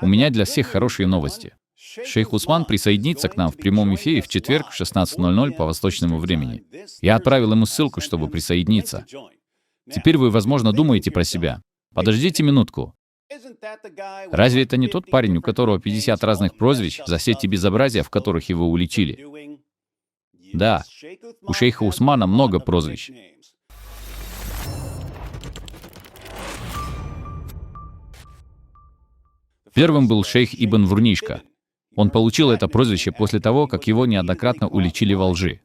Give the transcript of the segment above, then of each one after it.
У меня для всех хорошие новости. Шейх Усман присоединится к нам в прямом эфире в четверг в 16:00 по восточному времени. Я отправил ему ссылку, чтобы присоединиться. Теперь вы, возможно, думаете про себя. Подождите минутку. Разве это не тот парень, у которого 50 разных прозвищ за все те безобразия, в которых его уличили? Да, у шейха Усмана много прозвищ. Первым был шейх Ибн Вурнишка. Он получил это прозвище после того, как его неоднократно уличили во лжи.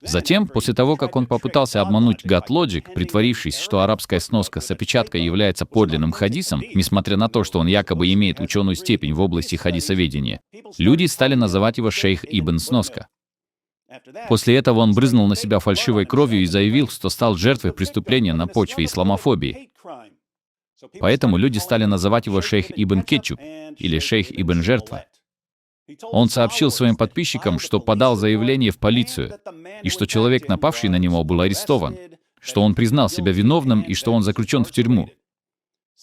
Затем, после того, как он попытался обмануть GodLogic, притворившись, что арабская сноска с опечаткой является подлинным хадисом, несмотря на то, что он якобы имеет ученую степень в области хадисоведения, люди стали называть его шейх Ибн Сноска. После этого он брызнул на себя фальшивой кровью и заявил, что стал жертвой преступления на почве исламофобии. Поэтому люди стали называть его шейх Ибн Кетчуп или шейх Ибн Жертва. Он сообщил своим подписчикам, что подал заявление в полицию, и что человек, напавший на него, был арестован, что он признал себя виновным и что он заключен в тюрьму.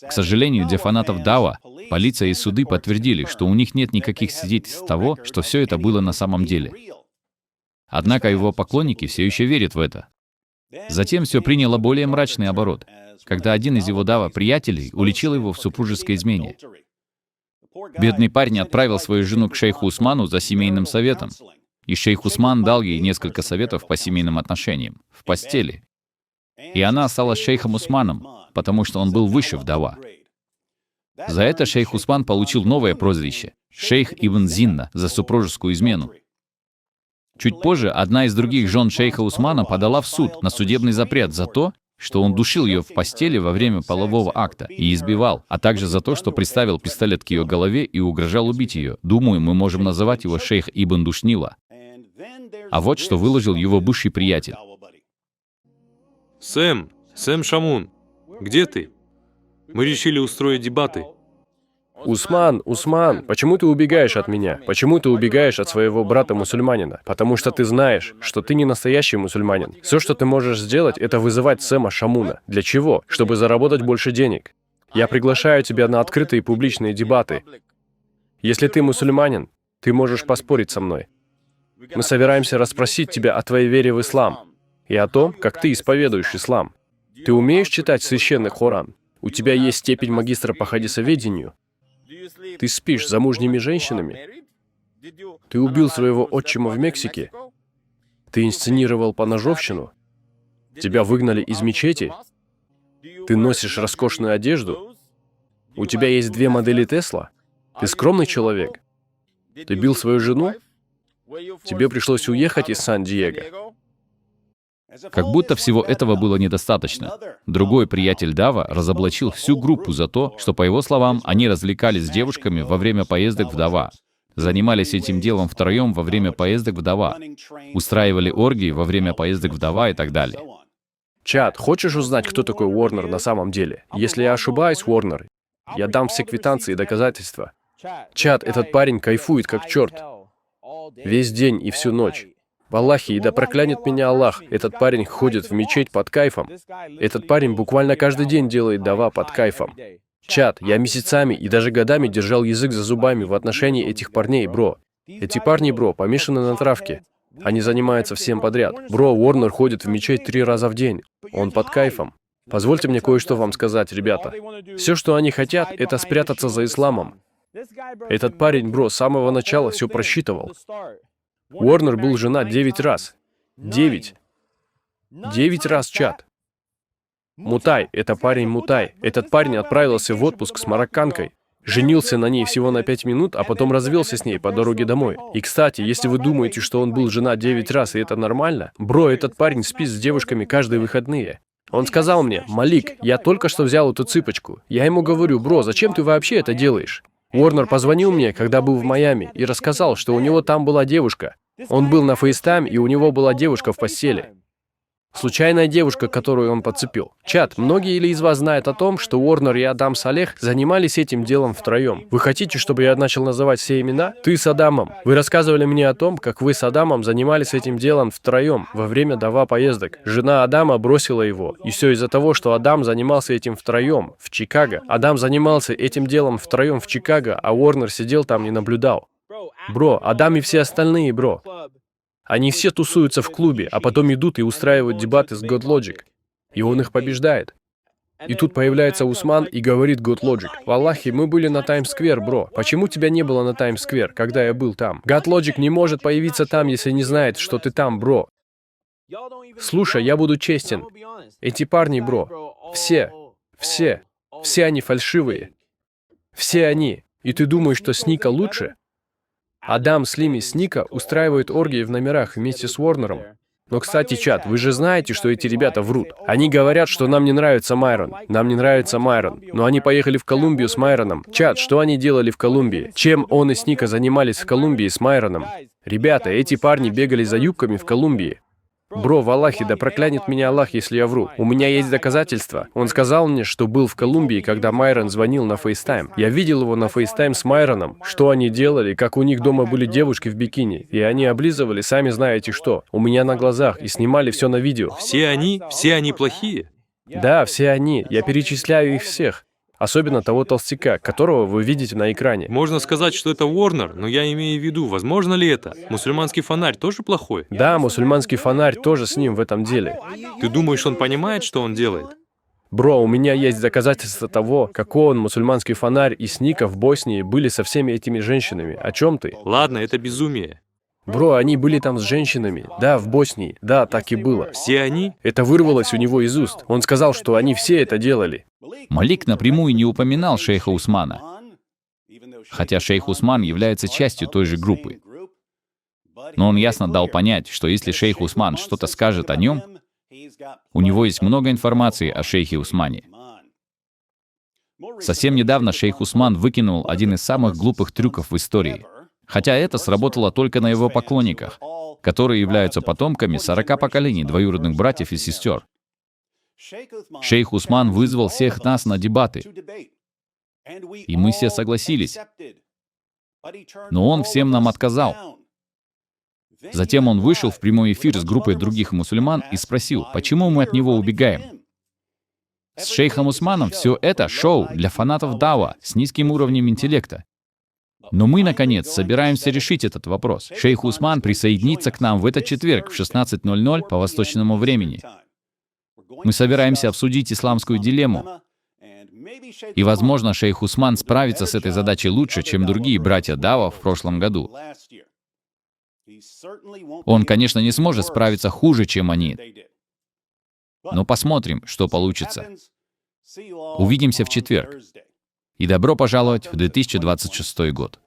К сожалению, для фанатов Дава полиция и суды подтвердили, что у них нет никаких свидетельств того, что все это было на самом деле. Однако его поклонники все еще верят в это. Затем все приняло более мрачный оборот, когда один из его Дава-приятелей уличил его в супружеской измене. Бедный парень отправил свою жену к шейху Усману за семейным советом, и шейх Усман дал ей несколько советов по семейным отношениям, в постели. И она осталась шейхом Усманом, потому что он был выше вдова. За это шейх Усман получил новое прозвище — шейх Ибн Зинна за супружескую измену. Чуть позже одна из других жен шейха Усмана подала в суд на судебный запрет за то, что он душил ее в постели во время полового акта и избивал, а также за то, что приставил пистолет к ее голове и угрожал убить ее. Думаю, мы можем называть его шейх Ибн Душнила. А вот что выложил его бывший приятель. Сэм Шамун, где ты? Мы решили устроить дебаты. Усман, почему ты убегаешь от меня? Почему ты убегаешь от своего брата-мусульманина? Потому что ты знаешь, что ты не настоящий мусульманин. Все, что ты можешь сделать, это вызывать Сэма Шамуна. Для чего? Чтобы заработать больше денег. Я приглашаю тебя на открытые публичные дебаты. Если ты мусульманин, ты можешь поспорить со мной. Мы собираемся расспросить тебя о твоей вере в ислам и о том, как ты исповедуешь ислам. Ты умеешь читать священный Коран? У тебя есть степень магистра по хадисоведению? Ты спишь с замужними женщинами? Ты убил своего отчима в Мексике? Ты инсценировал поножовщину? Тебя выгнали из мечети? Ты носишь роскошную одежду? У тебя есть 2 модели Тесла? Ты скромный человек? Ты бил свою жену? Тебе пришлось уехать из Сан-Диего. Как будто всего этого было недостаточно. Другой приятель Дава разоблачил всю группу за то, что, по его словам, они развлекались с девушками во время поездок в Дава, занимались этим делом втроем во время поездок в Дава, устраивали оргии во время поездок в Дава и так далее. Чат, хочешь узнать, кто такой Уорнер на самом деле? Если я ошибаюсь, Уорнер, я дам все квитанции и доказательства. Чат, этот парень кайфует как черт. Весь день и всю ночь. В Аллахе, и да проклянет меня Аллах, этот парень ходит в мечеть под кайфом. Этот парень буквально каждый день делает дава под кайфом. Чат, я месяцами и даже годами держал язык за зубами в отношении этих парней, бро. Эти парни, бро, помешаны на травке. Они занимаются всем подряд. Бро, Уорнер ходит в мечеть 3 раза в день. Он под кайфом. Позвольте мне кое-что вам сказать, ребята. Все, что они хотят, это спрятаться за исламом. Этот парень, бро, с самого начала все просчитывал. Уорнер был женат 9 раз. 9. 9 раз, чат. Мутай, это парень Мутай. Этот парень отправился в отпуск с марокканкой, женился на ней всего на 5 минут, а потом развелся с ней по дороге домой. И, кстати, если вы думаете, что он был женат 9 раз, и это нормально, бро, этот парень спит с девушками каждые выходные. Он сказал мне: «Малик, я только что взял эту цыпочку». Я ему говорю: «Бро, зачем ты вообще это делаешь?» Уорнер позвонил мне, когда был в Майами, и рассказал, что у него там была девушка. Он был на FaceTime, и у него была девушка в постели. Случайная девушка, которую он подцепил. Чат, многие ли из вас знают о том, что Уорнер и Адам Салех занимались этим делом втроем? Вы хотите, чтобы я начал называть все имена? Ты с Адамом. Вы рассказывали мне о том, как вы с Адамом занимались этим делом втроем во время Дава поездок. Жена Адама бросила его. И все из-за того, что Адам занимался этим втроем в Чикаго. Адам занимался этим делом втроем в Чикаго, а Уорнер сидел там и наблюдал. Бро, Адам и все остальные, бро. Они все тусуются в клубе, а потом идут и устраивают дебаты с God Logic. И он их побеждает. И тут появляется Усман и говорит God Logic: «Валлахи, мы были на Таймс-сквер, бро. Почему тебя не было на Таймс-сквер, когда я был там? God Logic не может появиться там, если не знает, что ты там, бро». Слушай, я буду честен. Эти парни, бро, все они фальшивые. Все они. И ты думаешь, что Сника лучше? Адам, Слим и Сника устраивают оргии в номерах вместе с Уорнером. Но, кстати, чат, вы же знаете, что эти ребята врут. Они говорят, что нам не нравится Майрон. Нам не нравится Майрон. Но они поехали в Колумбию с Майроном. Чат, что они делали в Колумбии? Чем он и Сника занимались в Колумбии с Майроном? Ребята, эти парни бегали за юбками в Колумбии. Бро, в Аллахе, да проклянет меня Аллах, если я вру. У меня есть доказательства. Он сказал мне, что был в Колумбии, когда Майрон звонил на FaceTime. Я видел его на FaceTime с Майроном. Что они делали, как у них дома были девушки в бикини. И они облизывали, сами знаете что. У меня на глазах. И снимали все на видео. Все они плохие? Да, все они. Я перечисляю их всех. Особенно того толстяка, которого вы видите на экране. Можно сказать, что это Уорнер, но я имею в виду, возможно ли это? Мусульманский фонарь тоже плохой? Да, мусульманский фонарь тоже с ним в этом деле. Ты думаешь, он понимает, что он делает? Бро, у меня есть доказательства того, как он, мусульманский фонарь и Сника в Боснии были со всеми этими женщинами. О чем ты? Ладно, это безумие. Бро, они были там с женщинами. Да, в Боснии. Да, так и было. Все они? Это вырвалось у него из уст. Он сказал, что они все это делали. Малик напрямую не упоминал шейха Усмана, хотя шейх Усман является частью той же группы. Но он ясно дал понять, что если шейх Усман что-то скажет о нем, у него есть много информации о шейхе Усмане. Совсем недавно шейх Усман выкинул один из самых глупых трюков в истории. Хотя это сработало только на его поклонниках, которые являются потомками 40 поколений двоюродных братьев и сестер. Шейх Усман вызвал всех нас на дебаты, и мы все согласились. Но он всем нам отказал. Затем он вышел в прямой эфир с группой других мусульман и спросил, почему мы от него убегаем. С шейхом Усманом все это шоу для фанатов Дава с низким уровнем интеллекта. Но мы, наконец, собираемся решить этот вопрос. Шейх Усман присоединится к нам в этот четверг в 16:00 по восточному времени. Мы собираемся обсудить исламскую дилемму. И, возможно, шейх Усман справится с этой задачей лучше, чем другие братья Дава в прошлом году. Он, конечно, не сможет справиться хуже, чем они. Но посмотрим, что получится. Увидимся в четверг. И добро пожаловать в 2026 год.